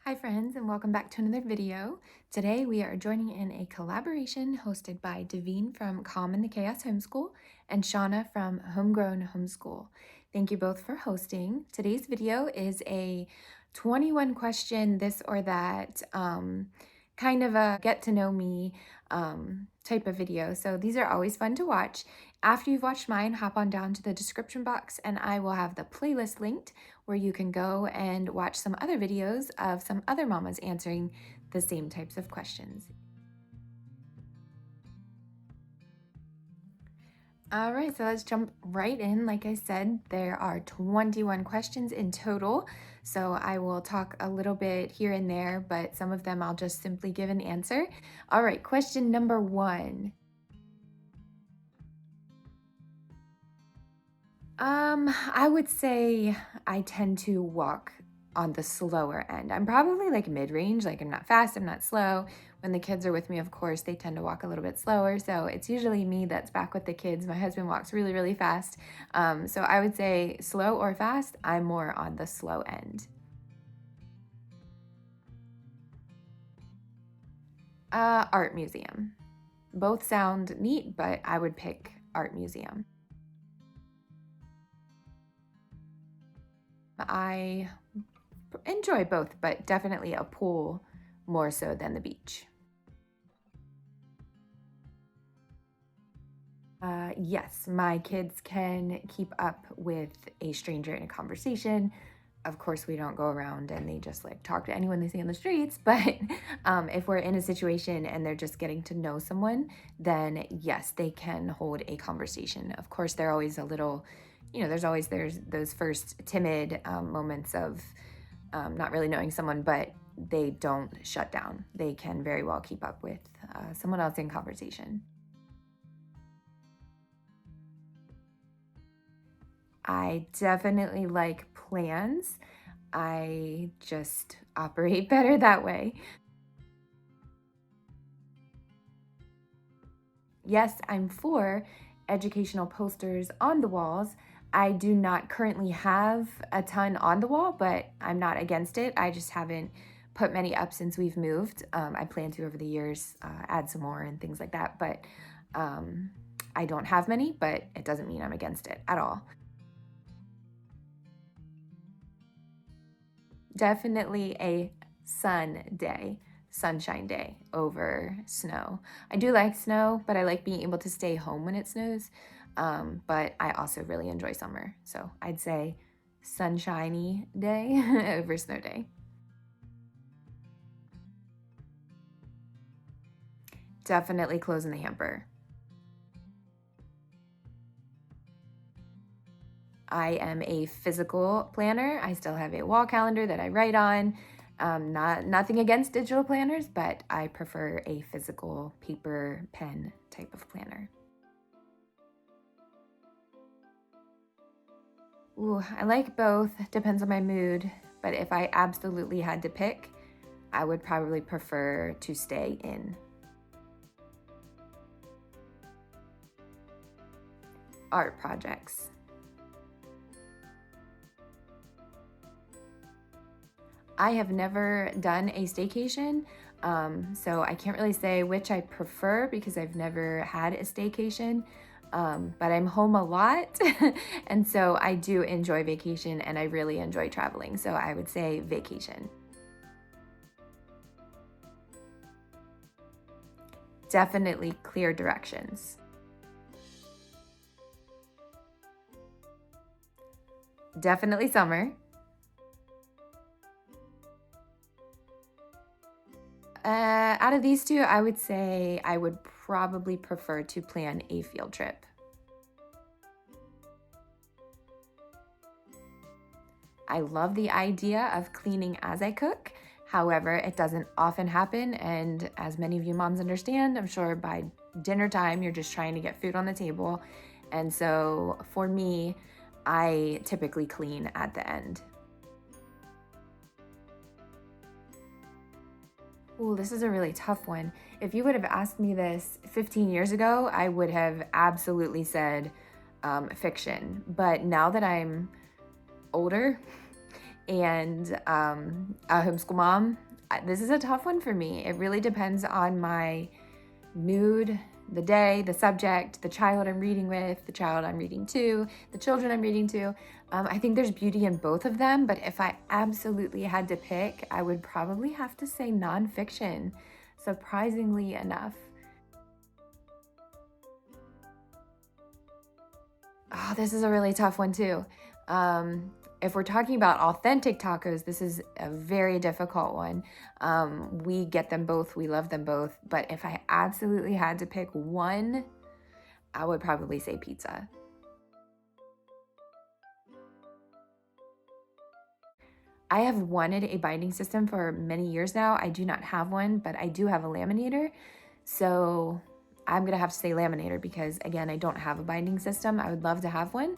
Hi friends, and welcome back to another video. Today we are joining in a collaboration hosted by Devine from Calm in the Chaos Homeschool and Shauna from Homegrown Homeschool. Thank you both for hosting. Today's video is a 21 question this or that kind of a get to know me type of video. So these are always fun to watch. After you've watched mine, hop on down to the description box and I will have the playlist linked where you can go and watch some other videos of some other mamas answering the same types of questions. All right, so let's jump right in. Like I said, there are 21 questions in total. So I will talk a little bit here and there, but some of them I'll just simply give an answer. All right, question number 1. I would say I tend to walk on the slower end. I'm probably like mid-range, like I'm not fast, I'm not slow. When the kids are with me, of course, they tend to walk a little bit slower. So it's usually me that's back with the kids. My husband walks really, really fast. So I would say slow or fast, I'm more on the slow end. Art museum. Both sound neat, but I would pick art museum. I enjoy both, but definitely a pool more so than the beach. Yes, my kids can keep up with a stranger in a conversation. Of course, we don't go around and they just like talk to anyone they see on the streets, but if we're in a situation and they're just getting to know someone, then yes, they can hold a conversation. Of course, they're always a little, there's those first timid moments of not really knowing someone, but they don't shut down. They can very well keep up with someone else in conversation. I definitely like plans. I just operate better that way. Yes, I'm for educational posters on the walls. I do not currently have a ton on the wall, but I'm not against it. I just haven't put many up since we've moved. I plan to over the years add some more and things like that, but I don't have many, but it doesn't mean I'm against it at all. Definitely a sunshine day over snow. I do like snow, but I like being able to stay home when it snows. But I also really enjoy summer. So I'd say sunshiny day over snow day. Definitely clothes in the hamper. I am a physical planner. I still have a wall calendar that I write on. Nothing against digital planners, but I prefer a physical paper pen type of planner. Ooh, I like both. Depends on my mood. But if I absolutely had to pick, I would probably prefer to stay in. Art projects. I have never done a staycation, so I can't really say which I prefer because I've never had a staycation. But I'm home a lot, and so I do enjoy vacation and I really enjoy traveling. So I would say vacation. Definitely clear directions. Definitely summer. Out of these two, I would say I would probably prefer to plan a field trip. I love the idea of cleaning as I cook. However, it doesn't often happen. And as many of you moms understand, I'm sure by dinner time, you're just trying to get food on the table. And so for me, I typically clean at the end. Ooh, this is a really tough one. If you would have asked me this 15 years ago, I would have absolutely said fiction. But now that I'm older and a homeschool mom. This is a tough one for me. It really depends on my mood, the day, the subject, the child I'm reading with, the child I'm reading to, the children I'm reading to. I think there's beauty in both of them, but if I absolutely had to pick, I would probably have to say nonfiction, surprisingly enough. Oh, this is a really tough one too. If we're talking about authentic tacos, this is a very difficult one. We get them both, we love them both, but if I absolutely had to pick one, I would probably say pizza. I have wanted a binding system for many years now. I do not have one, but I do have a laminator. So I'm gonna have to say laminator because again, I don't have a binding system. I would love to have one.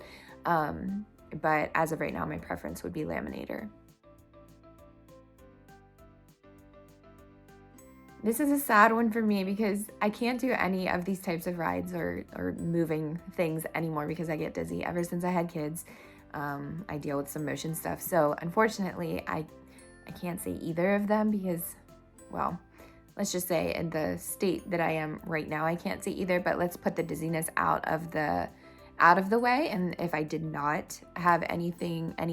But as of right now, my preference would be laminator. This is a sad one for me because I can't do any of these types of rides or moving things anymore because I get dizzy. Ever since I had kids, I deal with some motion stuff. So unfortunately, I can't say either of them because, well, let's just say in the state that I am right now, I can't say either, but let's put the dizziness out of the way. And if I did not have any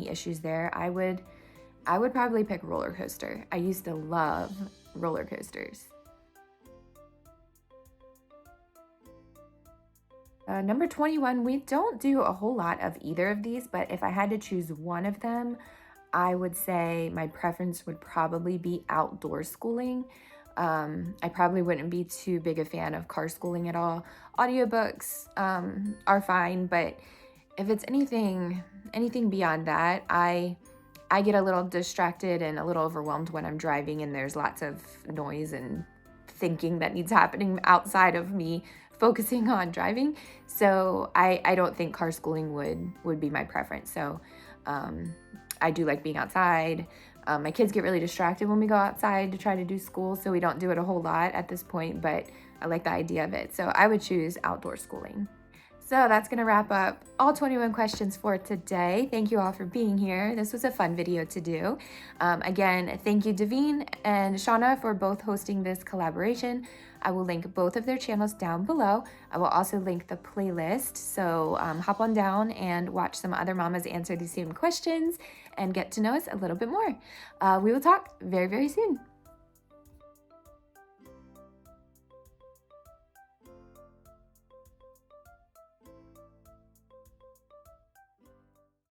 issues there, I would probably pick roller coaster. I used to love roller coasters. Number 21, we don't do a whole lot of either of these, but if I had to choose one of them, I would say my preference would probably be outdoor schooling. I probably wouldn't be too big a fan of car schooling at all. Audiobooks are fine, but if it's anything beyond that, I get a little distracted and a little overwhelmed when I'm driving and there's lots of noise and thinking that needs happening outside of me focusing on driving. So I don't think car schooling would be my preference. So I do like being outside. My kids get really distracted when we go outside to try to do school, so we don't do it a whole lot at this point, but I like the idea of it. So I would choose outdoor schooling. So that's going to wrap up all 21 questions for today. Thank you all for being here. This was a fun video to do. Again, thank you Daveen and Shauna for both hosting this collaboration. I will link both of their channels down below. I will also link the playlist. So hop on down and watch some other mamas answer these same questions and get to know us a little bit more. We will talk very, very soon.